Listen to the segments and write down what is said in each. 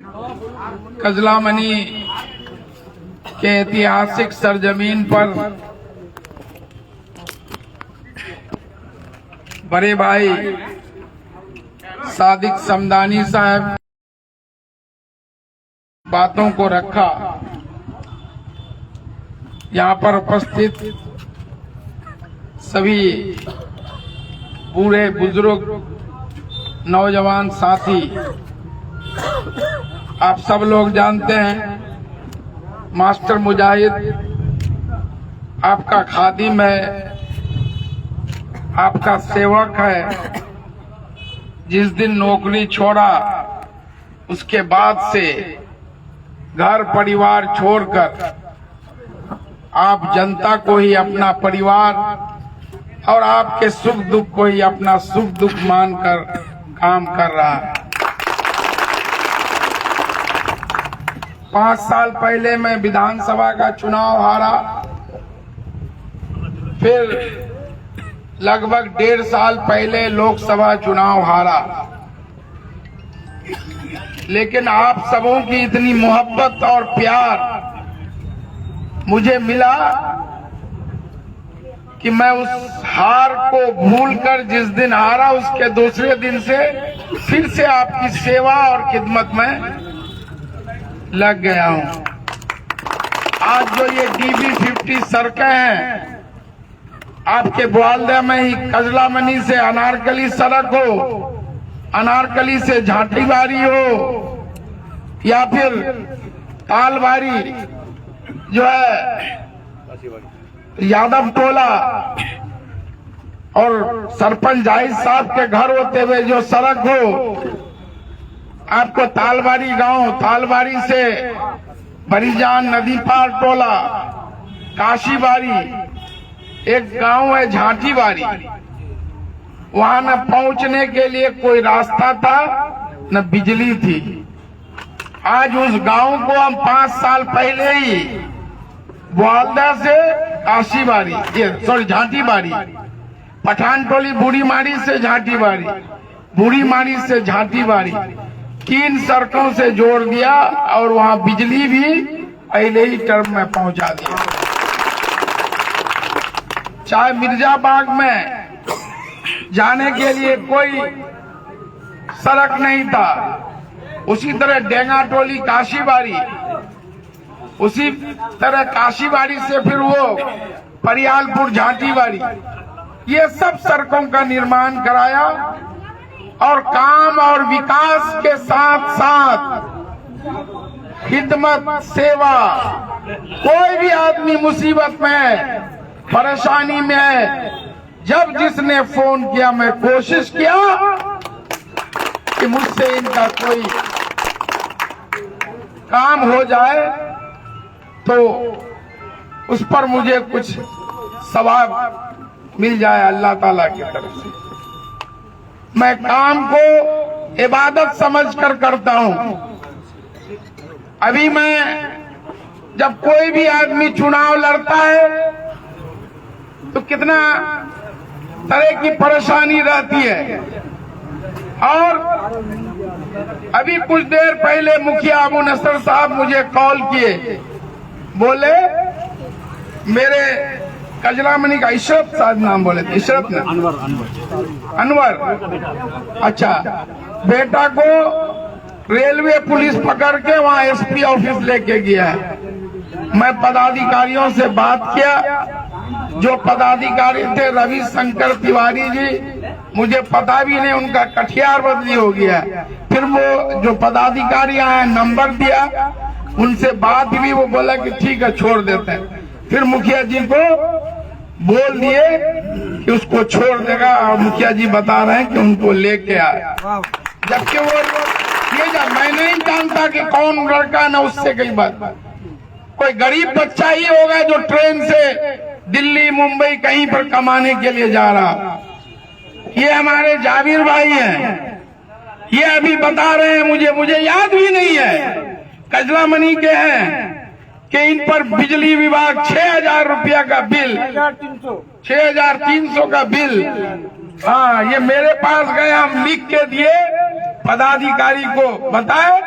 कजलामनी के ऐतिहासिक सरजमीन पर बड़े भाई सादिक समदानी साहब बातों को रखा। यहाँ पर उपस्थित सभी बूढ़े बुजुर्ग नौजवान साथी, आप सब लोग जानते हैं मास्टर मुजाहिद आपका खादिम है, आपका सेवक है। जिस दिन नौकरी छोड़ा उसके बाद से घर परिवार छोड़कर आप जनता को ही अपना परिवार और आपके सुख दुख को ही अपना सुख दुख मानकर काम कर रहा है। 5 साल पहले मैं विधानसभा का चुनाव हारा, फिर लगभग 1.5 साल पहले लोकसभा चुनाव हारा, लेकिन आप सबों की इतनी मोहब्बत और प्यार मुझे मिला कि मैं उस हार को भूलकर जिस दिन हारा उसके दूसरे दिन से फिर से आपकी सेवा और खिदमत में लग गया हूं। आज जो ये DB50 सड़कें हैं, आपके ग्वालदे में ही कजलामनी से अनारकली सड़क हो, अनारकली से झांटीबारी हो, या फिर तालबारी जो है यादव टोला और सरपंच जाहिद साहब के घर होते हुए जो सड़क हो, आपको तालबारी गांव, तालबारी से बरीजान नदी पार टोला, काशीबारी, एक गांव है झांटीबारी, वहां न पहुंचने के लिए कोई रास्ता था न बिजली थी। आज उस गांव को हम 5 साल पहले ही ग्वालदा से काशीबारी, झांटीबारी, पठानटोली बूढ़ी मारी से झांटीबारी, बूढ़ी मारी से झांटीबारी, 3 सड़कों से जोड़ दिया और वहां बिजली भी पहले ही टर्म में पहुंचा दिया। चाहे मिर्जाबाग में जाने के लिए कोई सड़क नहीं था, उसी तरह डेंगाटोली काशीबारी, उसी तरह काशीबारी से फिर वो परियालपुर झांटीबारी, ये सब सड़कों का निर्माण कराया और काम और विकास के साथ साथ खिदमत सेवा। कोई भी आदमी मुसीबत में है, परेशानी में है, जब जिसने फोन किया मैं कोशिश किया कि मुझसे इनका कोई काम हो जाए तो उस पर मुझे कुछ सवाब मिल जाए अल्लाह ताला की तरफ से। मैं काम को इबादत समझकर करता हूं। अभी मैं जब कोई भी आदमी चुनाव लड़ता है तो कितना तरह की परेशानी रहती है, और अभी कुछ देर पहले मुखिया अबू नसर साहब मुझे कॉल किए, बोले मेरे कजलामनी का इशरत साहब नाम बोले थे, इशरत ना अनवर, अच्छा, बेटा को रेलवे पुलिस पकड़ के वहाँ SP ऑफिस लेके गया है। मैं पदाधिकारियों से बात किया, जो पदाधिकारी थे रविशंकर तिवारी जी, मुझे पता भी नहीं उनका कटिहार बदली हो गया। फिर वो जो पदाधिकारी आए नंबर दिया, उनसे बात भी, वो बोला कि ठीक है छोड़ देते हैं। फिर मुखिया जी को बोल दिए कि उसको छोड़ देगा, और मुखिया जी बता रहे हैं कि उनको लेके आए। जबकि वो ये मैं नहीं जानता कि कौन लड़का न उससे कई बात, कोई गरीब बच्चा ही होगा जो ट्रेन से दिल्ली मुंबई कहीं पर कमाने के लिए जा रहा। ये हमारे जाबिर भाई हैं, ये अभी बता रहे हैं, मुझे याद भी नहीं है, कजलामनी के हैं कि इन पर बिजली विभाग 6,000 रुपया का बिल, 6,300 का बिल, हाँ ये मेरे पास गए, हम लिख के दिए, पदाधिकारी को बताए,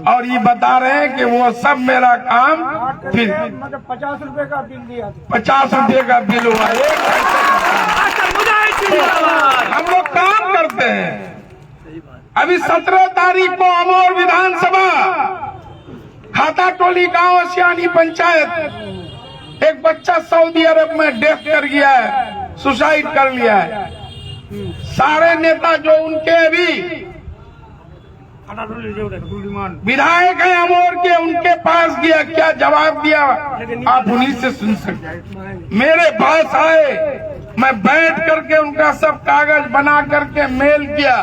और ये बता रहे हैं कि वो सब मेरा काम फिर मतलब 50 रुपए का बिल दिया था। 50 रुपये का बिल हुआ। हम लोग काम करते हैं। अभी 17 तारीख को अमोर विधानसभा खाता टोली गांव सियानी पंचायत एक बच्चा सऊदी अरब में डेथ कर गया है, सुसाइड कर लिया है। सारे नेता जो उनके अभी विधायक हैं अमोर के, उनके पास गया, क्या जवाब दिया आप उन्हीं से सुन सकते। मेरे पास आए, मैं बैठ करके उनका सब कागज बना करके मेल किया,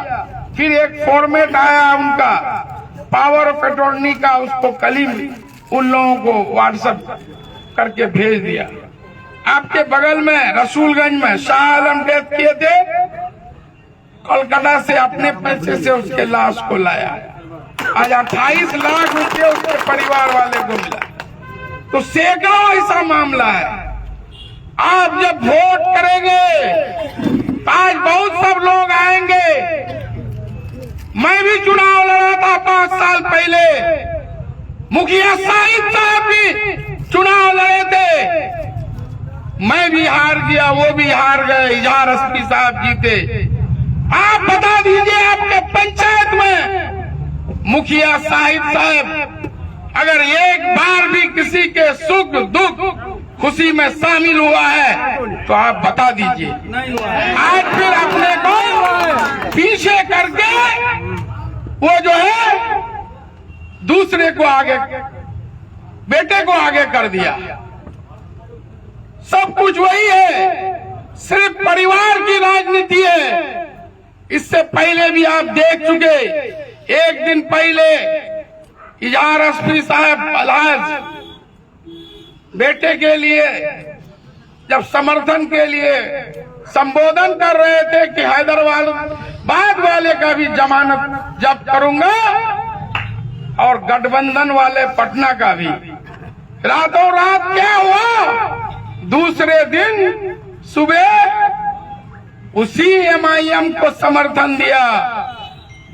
फिर एक फॉर्मेट आया उनका पावर ऑफ अटॉर्नी का, उसको कल ही उन लोगों को व्हाट्सएप करके भेज दिया। आपके बगल में रसूलगंज में शाह आलम डेथ किए थे, कोलकाता से अपने पैसे से उसके लाश को लाया। आज 28 लाख रुपए उसके परिवार वाले को मिला। तो सैकड़ों ऐसा मामला है। आप जब वोट करेंगे आज बहुत सब लोग आएंगे। मैं भी चुनाव लड़ा था 5 साल पहले, मुखिया साहिब साहब भी चुनाव लड़े थे, मैं भी हार गया, वो भी हार गए, इजहार एसपी साहब जीते। आप बता दीजिए आपके पंचायत में मुखिया साहिब साहब अगर एक बार भी किसी के सुख दुख खुशी में शामिल हुआ है तो आप बता दीजिए। आज फिर अपने को पीछे करके वो जो है दूसरे को आगे, बेटे को आगे कर दिया। सब कुछ वही है, सिर्फ परिवार की राजनीति है। इससे पहले भी आप देख चुके, एक दिन पहले इजहार एसपी साहब अलहाज बेटे के लिए जब समर्थन के लिए संबोधन कर रहे थे कि हैदराबाद वाले का भी जमानत जब्त करूंगा और गठबंधन वाले पटना का भी। रातों रात क्या हुआ, दूसरे दिन सुबह उसी एमआईएम को समर्थन दिया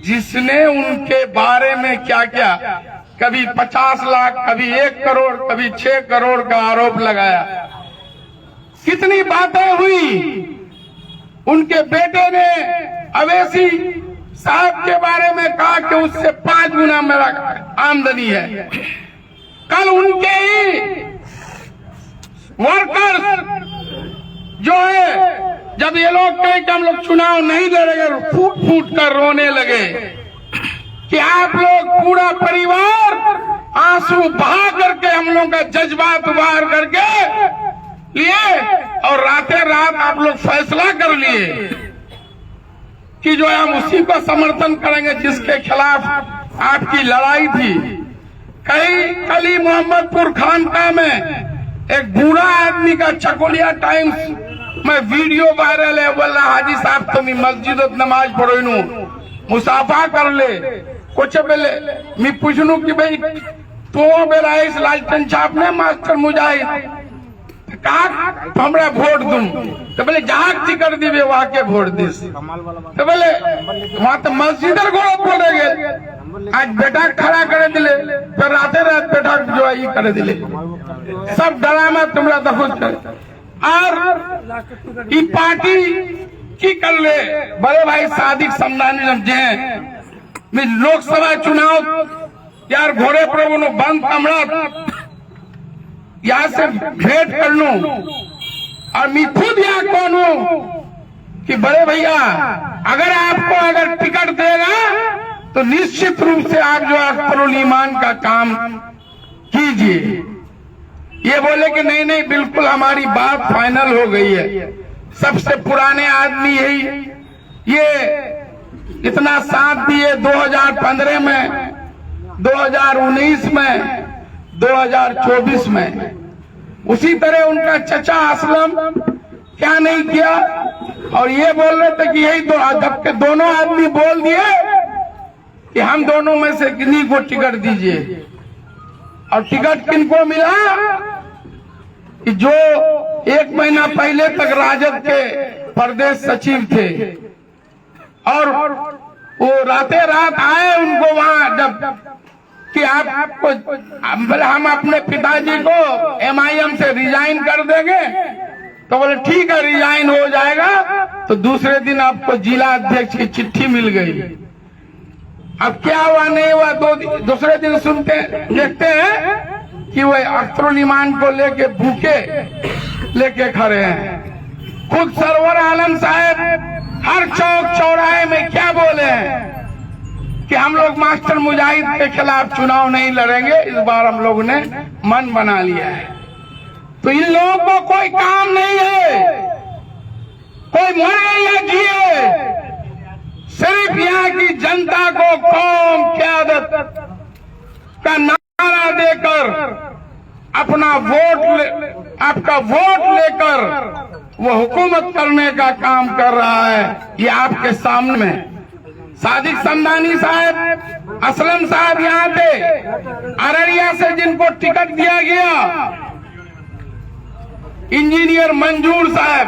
जिसने उनके बारे में क्या क्या, कभी 50 लाख, कभी 1 करोड़, कभी 6 करोड़ का आरोप लगाया। कितनी बातें हुई। उनके बेटे ने अवैसी साहब के बारे में कहा कि उससे 5 गुना मेरा आमदनी है। कल उनके ही वर्कर्स जो है, जब ये लोग कहे कि हम लोग चुनाव नहीं लड़ेंगे, फूट फूट कर रोने लगे कि आप लोग पूरा परिवार आंसू बहा करके हम लोग का जज्बात उबार करके लिए और रातें रात आप लोग फैसला कर लिए कि जो है हम उसी को समर्थन करेंगे जिसके खिलाफ आपकी लड़ाई थी। कल ही मोहम्मदपुर खानका में एक बूढ़ा आदमी का चकोलिया टाइम्स में वीडियो वायरल है, बोल रहा हाजी साहब तुम मस्जिद नमाज पढ़ो नू मुसाफा कर ले। कुछ बेले मैं पूछनू कि भाई तो बेरा इस लालटेन छाप ने मास्टर मुजाहिद कहा हमरा वोट दूं, तो बोले जहाँ टिकट दिवे वहाँ के वोट दिस। तो बोले वहाँ तो मस्जिद बोले गए, आज बेटा खड़ा करे दिले, फिर राते रात बेटा जो है ये करे दिले। सब ड्रामा तुमरा दखुद कर और ई पार्टी की कर ले बड़े भाई सादिक समदानी समझे लोकसभा चुनाव यार घोड़े पर बंद कमरा यहाँ से भेंट कर लूं और मैं खुद यहाँ कौन हूँ कि बड़े भैया अगर आपको अगर टिकट देगा तो निश्चित रूप से आप जो अख्तरुल ईमान का काम कीजिए। ये बोले कि नहीं नहीं बिल्कुल हमारी बात फाइनल हो गई है। सबसे पुराने आदमी यही ये इतना साथ दिए 2015 में, 2019 में, 2024 में। उसी तरह उनका चचा असलम क्या नहीं किया और ये बोल रहे थे कि यही जब के दोनों आदमी बोल दिए कि हम दोनों में से किन्हीं को टिकट दीजिए और टिकट किनको मिला कि जो 1 महीना पहले तक राजद के प्रदेश सचिव थे और वो रातें रात आए उनको वहां जब कि आपको हम अपने पिताजी को MIM से रिजाइन कर देंगे। तो बोले ठीक है, रिजाइन हो जाएगा। तो दूसरे दिन आपको जिला अध्यक्ष की चिट्ठी मिल गई। अब क्या हुआ नहीं हुआ, दूसरे दिन सुनते देखते हैं कि वो अख्तरुल ईमान को लेके भूखे लेके खड़े हैं। खुद सरवर आलम साहब हर चौक चौराहे में क्या बोले हैं कि हम लोग मास्टर मुजाहिद के खिलाफ चुनाव नहीं लड़ेंगे, इस बार हम लोगों ने मन बना लिया है। तो इन लोगों को कोई काम नहीं है, कोई मरे या जिए, सिर्फ यहाँ की जनता को कौम क़यादत का नारा देकर आपका वोट लेकर वो हुकूमत करने का काम कर रहा है। ये आपके सामने में सादिक समदानी साहब, असलम साहब यहाँ थे अररिया से, जिनको टिकट दिया गया, इंजीनियर मंजूर साहब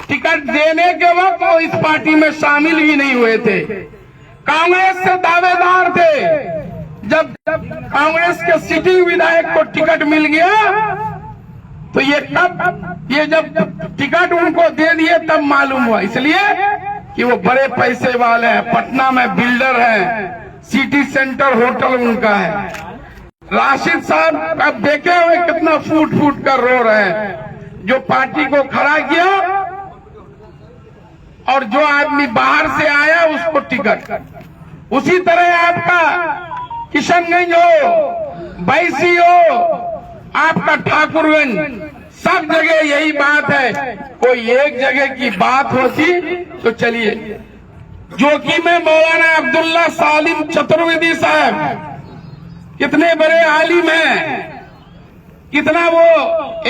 टिकट देने के वक्त वो इस पार्टी में शामिल ही नहीं हुए थे, कांग्रेस से दावेदार थे। जब कांग्रेस के सिटिंग विधायक को टिकट मिल गया तो ये जब टिकट उनको दे दिए तब मालूम हुआ, इसलिए कि वो बड़े पैसे वाले हैं, पटना में बिल्डर हैं, सिटी सेंटर होटल उनका है। राशिद साहब अब देखे हुए कितना फूट फूट कर रो रहे हैं, जो पार्टी को खड़ा किया और जो आदमी बाहर से आया उसको टिकट। उसी तरह आपका किशनगंज हो, बैसी हो, आपका ठाकुरगंज, सब जगह यही बात है। कोई एक जगह की बात होती तो चलिए, जो कि में मौलाना अब्दुल्ला सालिम चतुर्वेदी साहब कितने बड़े आलिम हैं, कितना वो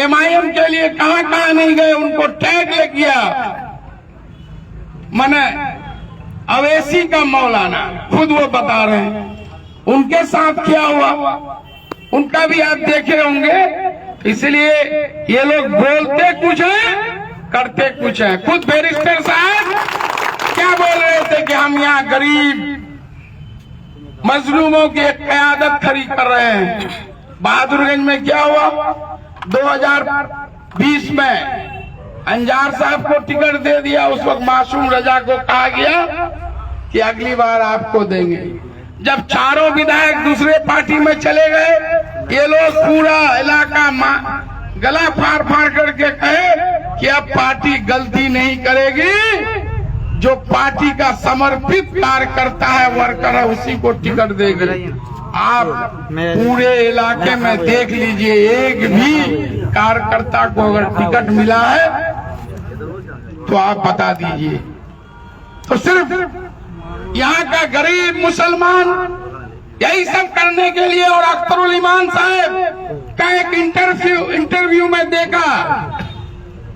MIM के लिए कहां कहां नहीं गए, उनको टैग लग गया। मने अवैसी का मौलाना खुद वो बता रहे हैं, उनके साथ क्या हुआ उनका भी आप देखे होंगे। इसलिए ये लोग बोलते कुछ हैं, करते कुछ हैं। खुद बैरिस्टर साहब क्या बोल रहे थे कि हम यहाँ गरीब मजलूमों की एक क़यादत खड़ी कर रहे हैं। बहादुरगंज में क्या हुआ, 2020 में अंजार साहब को टिकट दे दिया। उस वक्त मासूम रजा को कहा गया कि अगली बार आपको देंगे। जब चारों विधायक दूसरे पार्टी में चले गए, ये लोग पूरा इलाका गला फाड़ फाड़ करके कहे कि अब पार्टी गलती नहीं करेगी, जो पार्टी का समर्पित कार्यकर्ता है, वर्कर है, उसी को टिकट देगी। आप पूरे इलाके में देख लीजिए, एक भी कार्यकर्ता को अगर टिकट मिला है तो आप बता दीजिए। तो सिर्फ यहाँ का गरीब मुसलमान यही सब करने के लिए। और अख्तरुल ईमान साहब का एक इंटरव्यू में देखा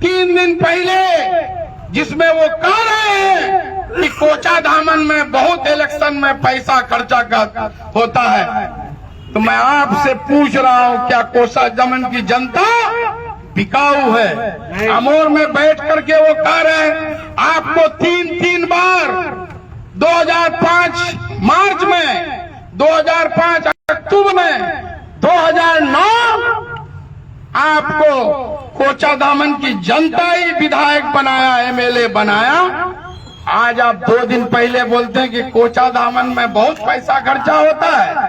3 दिन पहले, जिसमें वो कह रहे हैं कि कोचा दामन में बहुत इलेक्शन में पैसा खर्चा होता है। तो मैं आपसे पूछ रहा हूं, क्या कोचा दामन की जनता बिकाऊ है? अमोर में बैठ करके वो कह रहे हैं आपको 3 बार 2005 मार्च में, 2005 अक्टूबर में, 2009 आपको कोचा दामन की जनता ही विधायक बनाया, MLA बनाया। आज आप 2 दिन पहले बोलते हैं कि कोचा दामन में बहुत पैसा खर्चा होता है,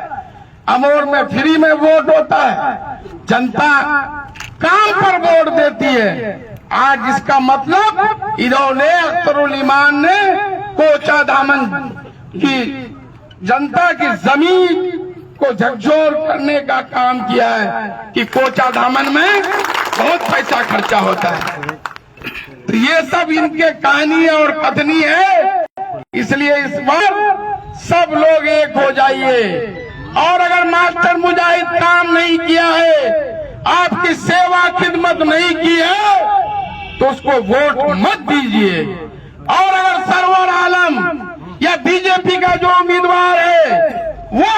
अमोर में फ्री में वोट होता है, जनता काम पर वोट देती है। आज इसका मतलब इन्होंने, अख्तरुल ईमान ने कोचा दामन की जनता की जमीन को झकझोर करने का काम किया है कि कोचा दामन में बहुत पैसा खर्चा होता है। तो ये सब इनके कहानी और कथनी है। इसलिए इस बार सब लोग एक हो जाइए, और अगर मास्टर मुजाहिद काम नहीं किया है, आपकी सेवा खिदमत नहीं की है, तो उसको वोट मत दीजिए। और अगर सरवर आलम या बीजेपी का जो उम्मीदवार है वो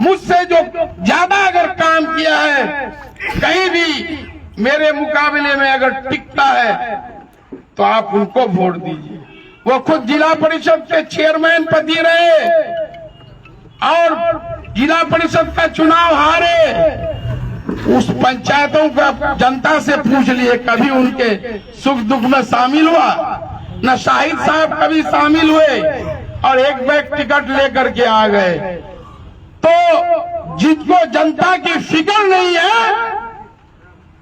मुझसे जो ज्यादा अगर काम किया है, कहीं भी मेरे मुकाबले में अगर टिकता है, तो आप उनको वोट दीजिए। वो खुद जिला परिषद के चेयरमैन पति रहे और जिला परिषद का चुनाव हारे, उस पंचायतों का जनता से पूछ लिए, कभी उनके सुख दुख में शामिल हुआ? न शाहिद साहब कभी शामिल हुए और एक बैग टिकट लेकर के आ गए। तो जिनको जनता की फिक्र नहीं है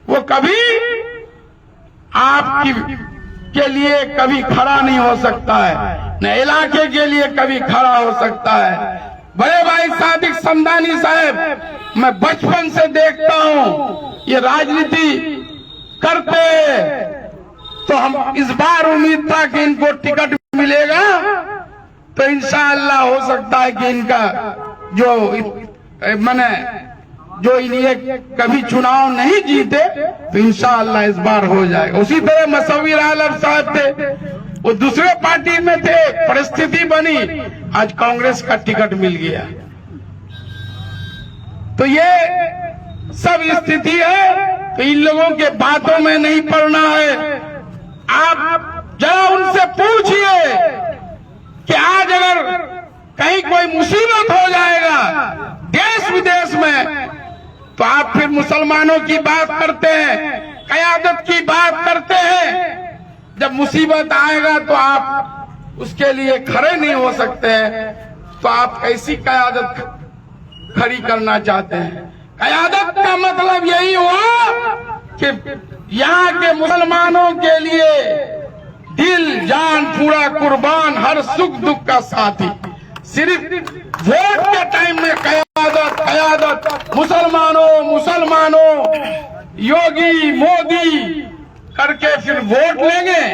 वो कभी आपकी के लिए कभी खड़ा नहीं हो सकता है, न इलाके के लिए कभी खड़ा हो सकता है। बड़े भाई सादिक समदानी साहब, मैं बचपन से देखता हूं ये राजनीति करते, तो हम इस बार उम्मीद था कि इनको टिकट मिलेगा, तो इंशाअल्लाह हो सकता है कि इनका जो इन्हें कभी चुनाव नहीं जीते तो इंशाअल्लाह इस बार हो जाएगा। उसी तरह मसवीर आलम साहब थे, वो दूसरे पार्टी में थे, परिस्थिति बनी, आज कांग्रेस का टिकट मिल गया। तो ये सब स्थिति है, तो इन लोगों के बातों में नहीं पड़ना है। आप जरा उनसे पूछिए कि आज अगर कहीं कोई मुसीबत हो जाएगा देश विदेश में, तो आप फिर मुसलमानों की बात करते हैं, क़यादत की बात करते हैं। जब मुसीबत आएगा तो आप उसके लिए खड़े नहीं हो सकते हैं, तो आप कैसी क़यादत खड़ी करना चाहते हैं? क़यादत का मतलब यही हुआ कि यहाँ के मुसलमानों के लिए दिल जान पूरा कुर्बान, हर सुख दुख का साथी। सिर्फ वोट के टाइम में क़यादत मुसलमानों योगी मोदी करके फिर वोट लेंगे।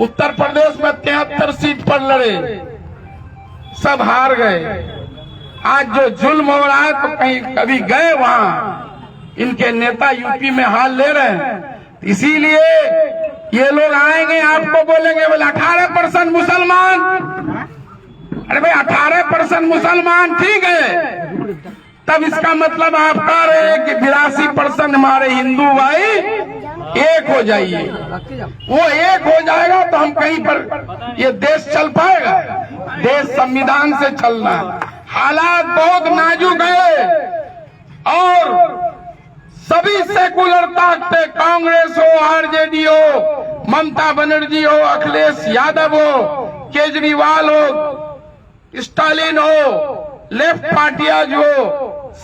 उत्तर प्रदेश में 73 सीट पर लड़े, सब हार गए। आज जो जुल्म हो रहा है, तो कहीं कभी गए वहां, इनके नेता यूपी में हाल ले रहे हैं। इसीलिए ये लोग आएंगे, आपको बोलेंगे बोले 18% मुसलमान। अरे भाई 18% मुसलमान ठीक है, तब इसका मतलब आप कह रहे हैं कि 82% हमारे हिंदू भाई एक हो जाइए। वो एक हो जाएगा तो हम कहीं पर ये देश चल पाएगा? देश संविधान से चलना है। हालात बहुत नाजुक है और सभी सेकुलर ताकतें, कांग्रेस हो, आरजेडी हो, ममता बनर्जी हो, अखिलेश यादव हो, केजरीवाल हो, स्टालिन हो, लेफ्ट पार्टियां जो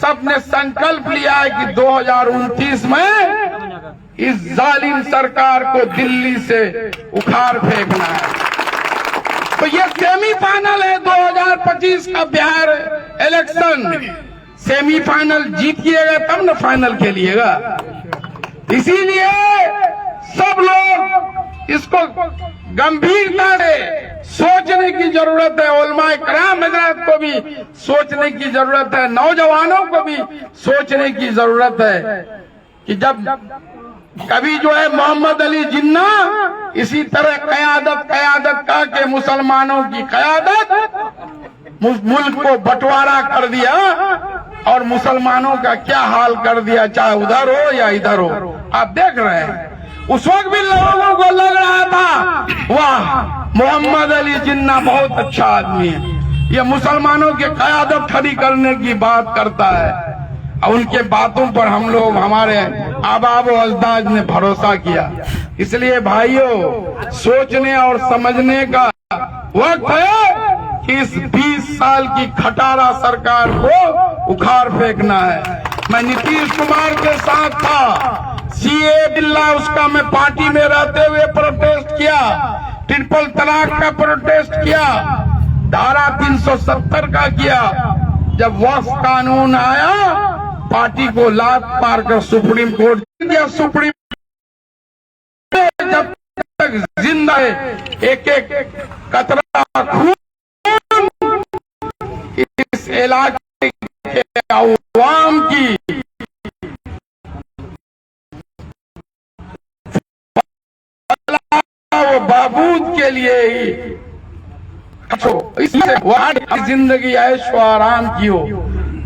सबने संकल्प लिया है कि 2029 में इस जालिम सरकार को दिल्ली से उखाड़ फेंकना है। तो ये सेमीफाइनल है 2025 का बिहार इलेक्शन। सेमीफाइनल जीतिएगा तब न फाइनल खेलिएगा। इसीलिए सब लोग इसको गंभीरता से सोचने की जरूरत है। उलमाए कराम हजरात को भी सोचने की जरूरत है, नौजवानों को भी सोचने की जरूरत है कि जब कभी जो है मोहम्मद अली जिन्ना इसी तरह कयादत का के मुसलमानों की कयादत मुल्क को बंटवारा कर दिया और मुसलमानों का क्या हाल कर दिया, चाहे उधर हो या इधर हो। आप देख रहे हैं, उस वक्त भी लोगों को लग रहा था वाह मोहम्मद अली जिन्ना बहुत अच्छा आदमी है, ये मुसलमानों के कयादत खड़ी करने की बात करता है। और उनके बातों पर हम लोग, हमारे आबाब व अजदाद ने भरोसा किया। इसलिए भाइयों, सोचने और समझने का वक्त है कि इस 20 साल की खटारा सरकार को उखाड़ फेंकना है। मैं नीतीश कुमार के साथ था, सीए बिल्ला उसका मैं पार्टी में रहते हुए प्रोटेस्ट किया, ट्रिपल तलाक का प्रोटेस्ट किया, धारा 370 का किया। जब वक्फ कानून आया, पार्टी को लात मारकर सुप्रीम कोर्ट दिया। सुप्रीम जब तक जिंदा है, एक एक कतरा खून इस इलाके के अवाम की वो बहबूद के लिए ही, इसलिए वहां जिंदगी ऐशो आराम की हो।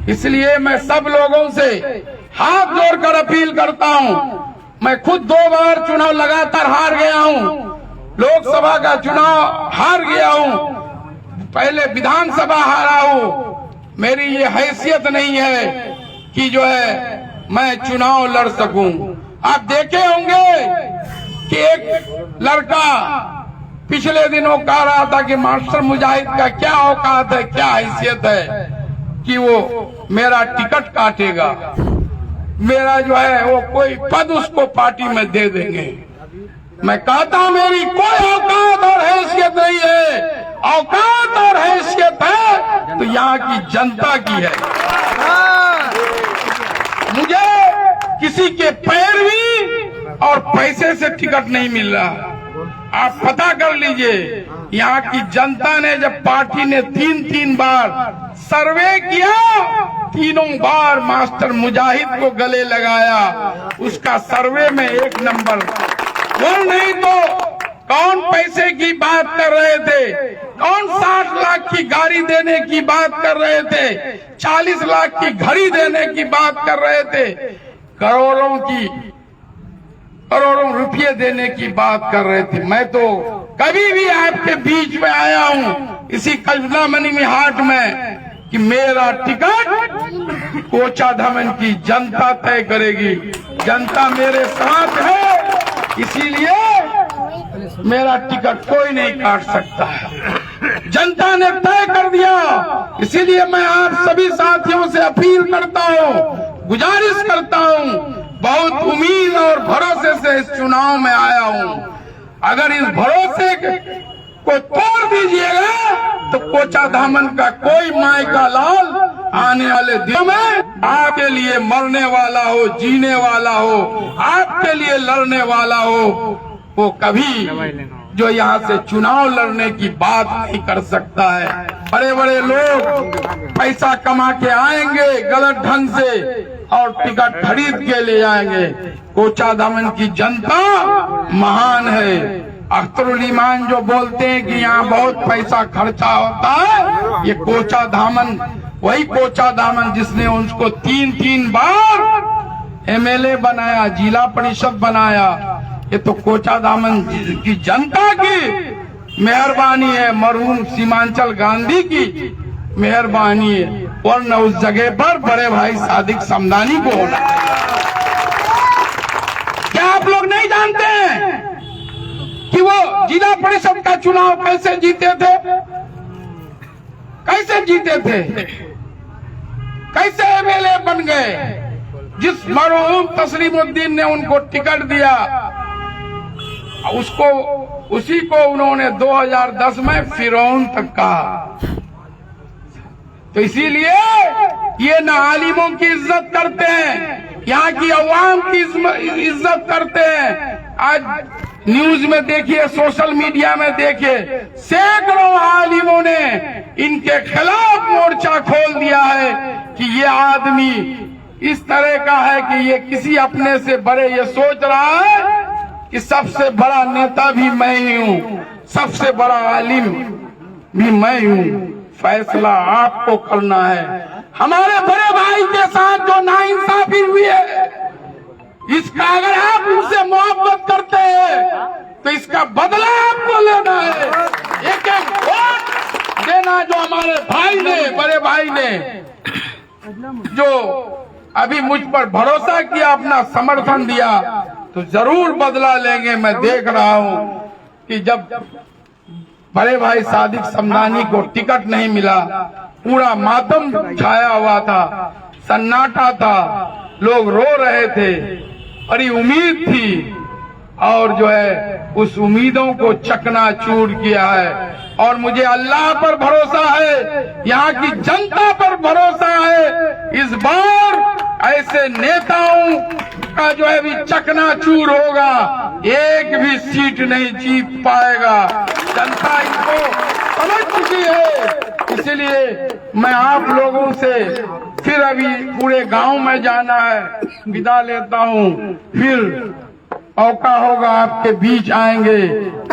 इसलिए मैं सब लोगों से हाथ जोड़कर अपील करता हूं। मैं खुद 2 बार चुनाव लगातार हार गया हूं, लोकसभा का चुनाव हार गया हूं, पहले विधानसभा हारा हूं, मेरी ये हैसियत नहीं है कि जो है मैं चुनाव लड़ सकूं। आप देखे होंगे कि एक लड़का पिछले दिनों कह रहा था कि मास्टर मुजाहिद का क्या औकात है, क्या हैसियत है कि वो मेरा टिकट काटेगा, मेरा जो है वो कोई पद उसको पार्टी में दे देंगे। मैं कहता हूं मेरी कोई औकात और हैसियत नहीं है, औकात और हैसियत है तो यहाँ की जनता की है। मुझे किसी के पैरवी और पैसे से टिकट नहीं मिल रहा। आप पता कर लीजिए, यहाँ की जनता ने जब पार्टी ने 3 बार सर्वे किया, तीनों बार मास्टर मुजाहिद को गले लगाया। उसका सर्वे में 1 नंबर। वो नहीं तो कौन पैसे की बात कर रहे थे, कौन 60 लाख की गाड़ी देने की बात कर रहे थे, 40 लाख की घड़ी देने की बात कर रहे थे, करोड़ों रुपये देने की बात कर रहे थे। मैं तो कभी भी आपके बीच में आया हूं इसी कल्पना मनी हाट में कि मेरा टिकट कोचाधामन की जनता तय करेगी। जनता मेरे साथ है, इसीलिए मेरा टिकट कोई नहीं काट सकता है। जनता ने तय कर दिया, इसीलिए मैं आप सभी साथियों से अपील करता हूं, गुजारिश करता हूं। बहुत उम्मीद और भरोसे से इस चुनाव में आया हूं। अगर इस भरोसे को तोड़ दीजिएगा तो कोचाधामन का कोई माई का लाल आने वाले दिनों में आपके लिए मरने वाला हो, जीने वाला हो, आपके लिए लड़ने वाला हो, वो कभी जो यहाँ से चुनाव लड़ने की बात नहीं कर सकता है। बड़े बड़े लोग पैसा कमा के आएंगे गलत ढंग से और टिकट खरीद के ले आएंगे। कोचाधामन की जनता महान है। अख्तरुल ईमान जो बोलते हैं कि यहाँ बहुत पैसा खर्चा होता है, ये कोचाधामन, वही कोचाधामन जिसने उसको 3 बार एमएलए बनाया, जिला परिषद बनाया, ये तो कोचाधामन की जनता की मेहरबानी है, मरहूम सीमांचल गांधी की मेहरबानी है, वरना उस जगह पर बड़े भाई सादिक समदानी को होना। क्या आप लोग नहीं जानते हैं कि वो जिला परिषद का चुनाव कैसे जीते थे? कैसे जीते थे? कैसे एमएलए बन गए? जिस मरहूम तस्लीमुद्दीन ने उनको टिकट दिया, उसको उसी को उन्होंने 2010 में फिरौन तक कहा। तो इसीलिए ये न आलिमों की इज्जत करते हैं, यहाँ की अवाम की इज्जत करते हैं। आज न्यूज में देखिए, सोशल मीडिया में देखिए, सैकड़ों आलिमों ने इनके खिलाफ मोर्चा खोल दिया है कि ये आदमी इस तरह का है कि ये किसी अपने से बड़े ये सोच रहा है कि सबसे बड़ा नेता भी मैं ही हूँ, सबसे बड़ा आलिम भी मैं हूँ। फैसला आपको करना है। हमारे बड़े भाई के साथ जो नाइंसाफी हुई है, इसका अगर आप उनसे मोहब्बत करते हैं तो इसका बदला आपको लेना है। एक वोट देना जो हमारे भाई ने, बड़े भाई ने जो अभी मुझ पर भरोसा किया, अपना समर्थन दिया, तो जरूर बदला लेंगे। मैं देख रहा हूं कि जब बड़े भाई सादिक समदानी को टिकट नहीं मिला, पूरा मातम छाया हुआ था, सन्नाटा था, लोग रो रहे थे, बड़ी उम्मीद थी, और जो है उस उम्मीदों को चकनाचूर किया है। और मुझे अल्लाह पर भरोसा है, यहाँ की जनता पर भरोसा है, इस बार ऐसे नेताओं का जो है भी चकनाचूर होगा, एक भी सीट नहीं जीत पाएगा। जनता इनको समझ चुकी है। इसलिए मैं आप लोगों से फिर अभी पूरे गांव में जाना है, विदा लेता हूं, फिर मौका होगा आपके बीच आएंगे।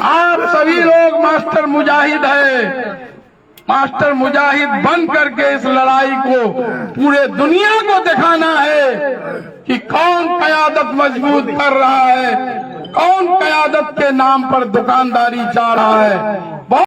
आप सभी लोग मास्टर मुजाहिद है, मास्टर मुजाहिद बन करके इस लड़ाई को पूरे दुनिया को दिखाना है कि कौन क़यादत मजबूत कर रहा है, कौन क़यादत के नाम पर दुकानदारी जा रहा है।